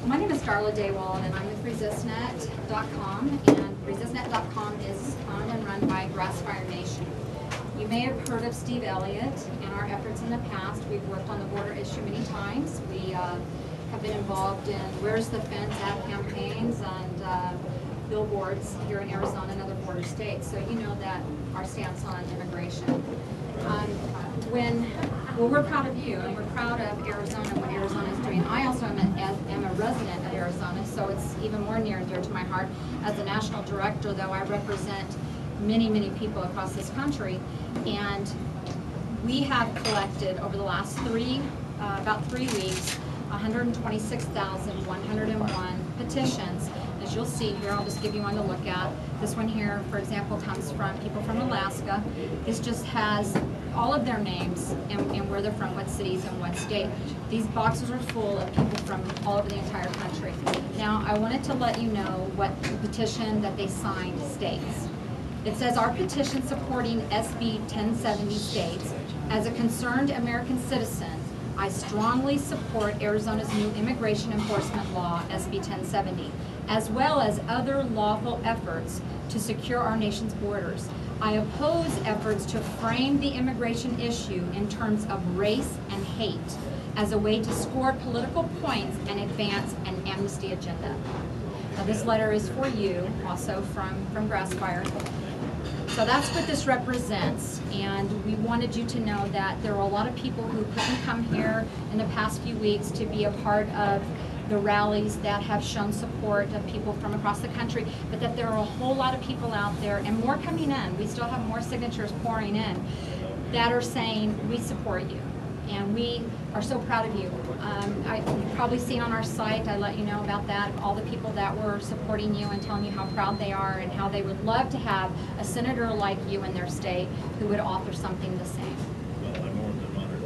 My name is Darla Daywald, and I'm with ResistNet.com, and ResistNet.com is owned and run by Grassfire Nation. You may have heard of Steve Elliott and our efforts in the past. We've worked on the border issue many times. We have been involved in Where's the Fence ad campaigns and billboards here in Arizona and other border states, so you know that our stance on immigration. Well, we're proud of you, and we're proud of Arizona and what Arizona is doing. I also am a resident of Arizona, so it's even more near and dear to my heart. As a national director, though, I represent many, many people across this country, and we have collected over the last about 3 weeks, 126,101 petitions. As you'll see here, I'll just give you one to look at. This one here, for example, comes from people from Alaska. This just has all of their names and where they're from, what cities and what state. These boxes are full of people from all over the entire country. Now, I wanted to let you know what the petition that they signed states. It says, our petition supporting SB 1070 states, as a concerned American citizen, I strongly support Arizona's new immigration enforcement law, SB 1070, as well as other lawful efforts to secure our nation's borders. I oppose efforts to frame the immigration issue in terms of race and hate as a way to score political points and advance an amnesty agenda. Now, this letter is for you, also from Grassfire. So that's what this represents, and we wanted you to know that there are a lot of people who couldn't come here in the past few weeks to be a part of the rallies that have shown support of people from across the country, but that there are a whole lot of people out there, and more coming in. We still have more signatures pouring in that are saying, we support you, and we are so proud of you. You've probably seen on our site, I let you know about that, all the people that were supporting you and telling you how proud they are and how they would love to have a senator like you in their state who would author something the same. Well, I'm more than honored.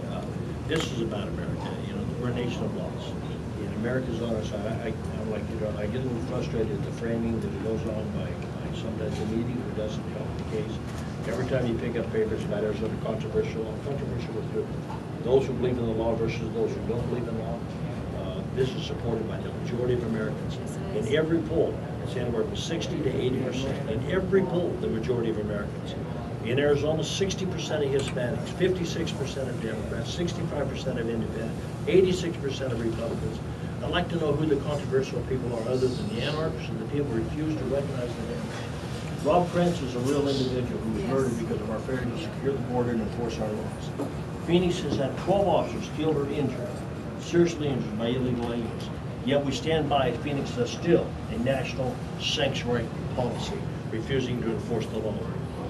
This is about America. You know, we're a nation of laws. And America's on our side. I'm like you, I get a little frustrated at the framing that goes on by sometimes the media who doesn't help the case. Every time you pick up papers about Arizona controversial with who? Those who believe in the law versus those who don't believe in law. This is supported by the majority of Americans. In every poll, it's anywhere from 60 to 80%. In every poll, the majority of Americans. In Arizona, 60% of Hispanics, 56% of Democrats, 65% of independents, 86% of Republicans. I'd like to know who the controversial people are other than the anarchists and the people who refuse to recognize the name. Rob Prince is a real individual who was murdered because of our failure to secure the border and enforce our laws. Phoenix has had 12 officers killed or injured, seriously injured by illegal aliens. Yet we stand by Phoenix is still a national sanctuary policy, refusing to enforce the law.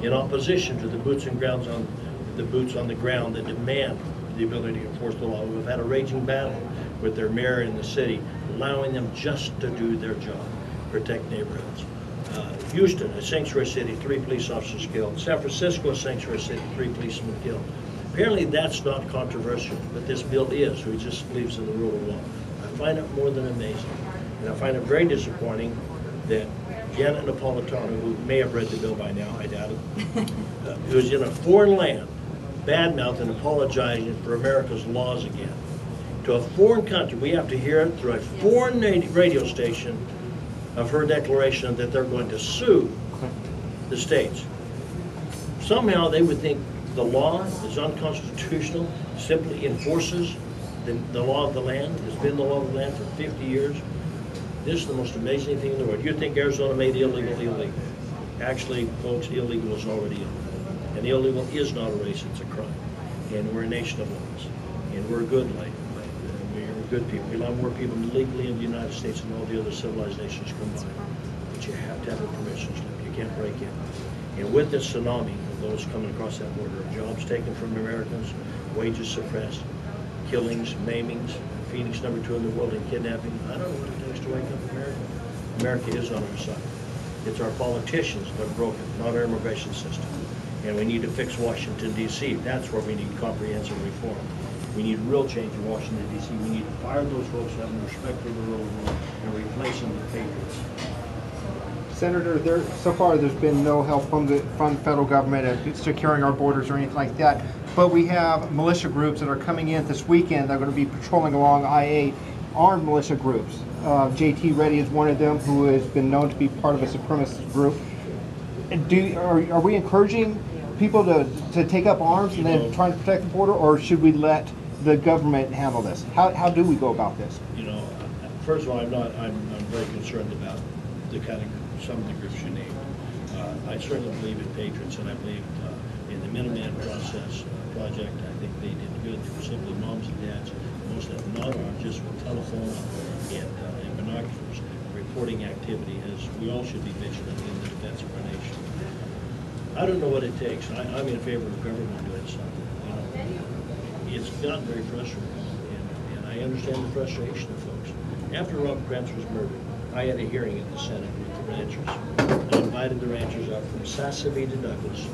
In opposition to the boots on the ground that demand the ability to enforce the law. We've had a raging battle with their mayor in the city, allowing them just to do their job, protect neighborhoods. Houston, a sanctuary city, 3 police officers killed. San Francisco, a sanctuary city, 3 policemen killed. Apparently that's not controversial, but this bill is, who just believes in the rule of law. I find it more than amazing. And I find it very disappointing that Janet Napolitano, who may have read the bill by now, I doubt it, who's in a foreign land, badmouth and apologizing for America's laws again. To a foreign country, we have to hear it through a foreign radio station of her declaration that they're going to sue the states. Somehow they would think the law is unconstitutional, simply enforces the law of the land. It's been the law of the land for 50 years. This is the most amazing thing in the world. You think Arizona made illegal illegal. Actually, folks, illegal is already illegal. And illegal is not a race, it's a crime. And we're a nation of laws. And we're good we're good people. We allow more people legally in the United States than all the other civilized nations combined. But you have to have a permission slip. You can't break in. And with this tsunami of those coming across that border, jobs taken from Americans, wages suppressed, killings, maimings, Phoenix #2 in the world in kidnapping, I don't know what it takes to wake up America. America is on our side. It's our politicians that are broken, not our immigration system. And we need to fix Washington, D.C. That's where we need comprehensive reform. We need real change in Washington, D.C. We need to fire those folks, have them respect for the rule of law, and replace them with patriots. Senator, so far there's been no help from the federal government at securing our borders or anything like that. But we have militia groups that are coming in this weekend. They're going to be patrolling along I-8 armed militia groups. JT Reddy is one of them, who has been known to be part of a supremacist group. Are we encouraging people to take up arms and then try to protect the border, or should we let the government handle this? How do we go about this? You know, first of all, I'm very concerned about the kind of some of the groups you named. I certainly believe in patriots, and I believe in the Minuteman project. I think they did good for simply moms and dads, most of them not armed, just with telephone and binoculars, reporting activity, as we all should be vigilant in the defense of our nation. I don't know what it takes. I'm in favor of government doing something. You know, it's gotten very frustrating, and I understand the frustration of folks. After Robert Krantz was murdered, I had a hearing at the Senate with the ranchers. I invited the ranchers up from Sassavie to Douglas,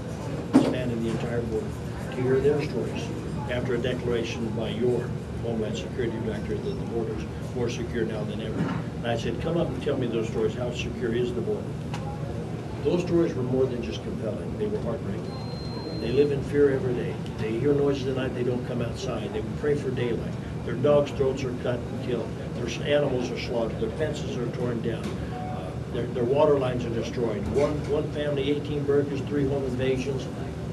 spanning the entire border, to hear their stories after a declaration by your Homeland Security Director that the border is more secure now than ever. And I said, come up and tell me those stories. How secure is the border? Those stories were more than just compelling. They were heartbreaking. They live in fear every day. They hear noises at night. They don't come outside. They pray for daylight. Their dogs' throats are cut and killed. Their animals are slaughtered. Their fences are torn down. Their water lines are destroyed. One family, 18 burglaries, 3 home invasions,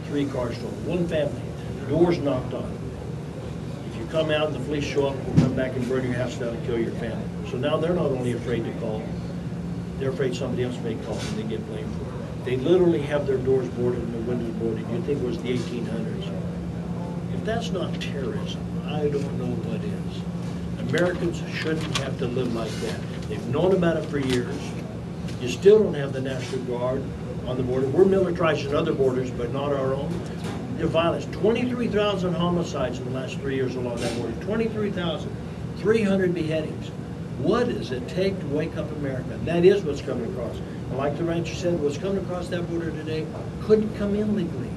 3 cars stolen. One family, doors knocked on. If you come out and the police show up, we'll come back and burn your house down and kill your family. So now they're not only afraid to call, they're afraid somebody else may call and they get blamed for it. They literally have their doors boarded and their windows boarded. You'd think it was the 1800s. If that's not terrorism, I don't know what is. Americans shouldn't have to live like that. They've known about it for years. You still don't have the National Guard on the border. We're militarized in other borders, but not our own. The violence, 23,000 homicides in the last 3 years along that border, 23,000, 300 beheadings. What does it take to wake up America? That is what's coming across. And like the rancher said, what's coming across that border today couldn't come in legally.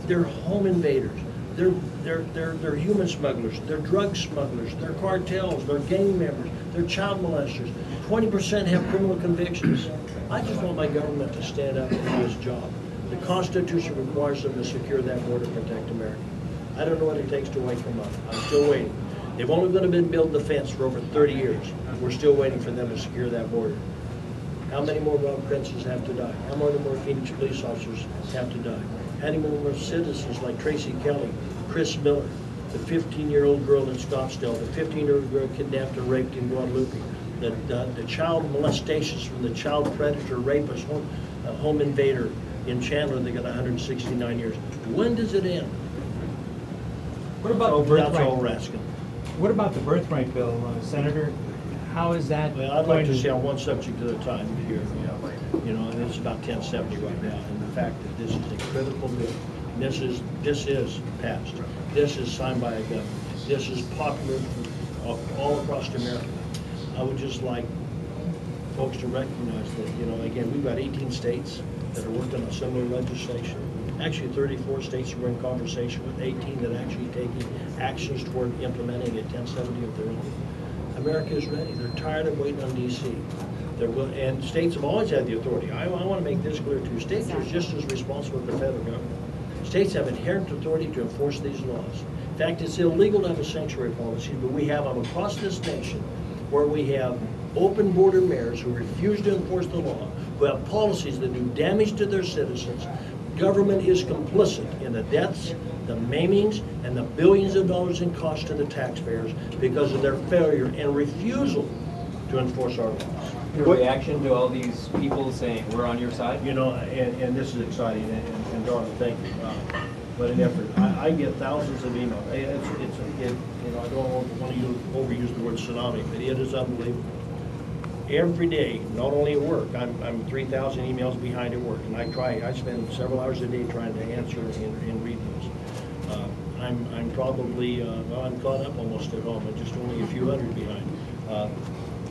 They're home invaders. They're human smugglers. They're drug smugglers. They're cartels. They're gang members. They're child molesters. 20% have criminal convictions. I just want my government to stand up and do its job. The Constitution requires them to secure that border, protect America. I don't know what it takes to wake them up. I'm still waiting. They've only been building the fence for over 30 years. We're still waiting for them to secure that border. How many more Robert Princes have to die? How many more Phoenix police officers have to die? How many more citizens like Tracy Kelly, Chris Miller, the 15-year-old girl in Scottsdale, the 15-year-old girl kidnapped and raped in Guadalupe, the child molestations from the child predator rapist home invader in Chandler, they got 169 years. When does it end? What about the That's all birthright? we're asking. What about the birthright bill, Senator? How is that? Well, I'd like to see on one subject at a time here. You know, and it's about 1070 right now. And the fact that this is a critical bill. This is passed. This is signed by a government. This is popular all across America. I would just like folks to recognize that, you know, again, we've got 18 states that are working on similar legislation. Actually, 34 states we're in conversation with, 18 that are actually taking actions toward implementing a 1070 of their own. America is ready. They're tired of waiting on D.C. And states have always had the authority. I want to make this clear too. States are just as responsible as the federal government. States have inherent authority to enforce these laws. In fact, it's illegal to have a sanctuary policy, but we have them across this nation where we have open border mayors who refuse to enforce the law, who have policies that do damage to their citizens. Government is complicit in the deaths, the maimings, and the billions of dollars in cost to the taxpayers because of their failure and refusal to enforce our laws. Your reaction to all these people saying we're on your side? You know, and this is exciting, and Darla, thank you. But an effort. I get thousands of emails. You know, I don't want to overuse the word tsunami, but it is unbelievable. Every day, not only at work, I'm 3,000 emails behind at work, and I spend several hours a day trying to answer and read those. I'm probably, well, I'm caught up almost at home, and just only a few hundred behind.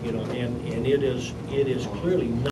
You know, and it is clearly not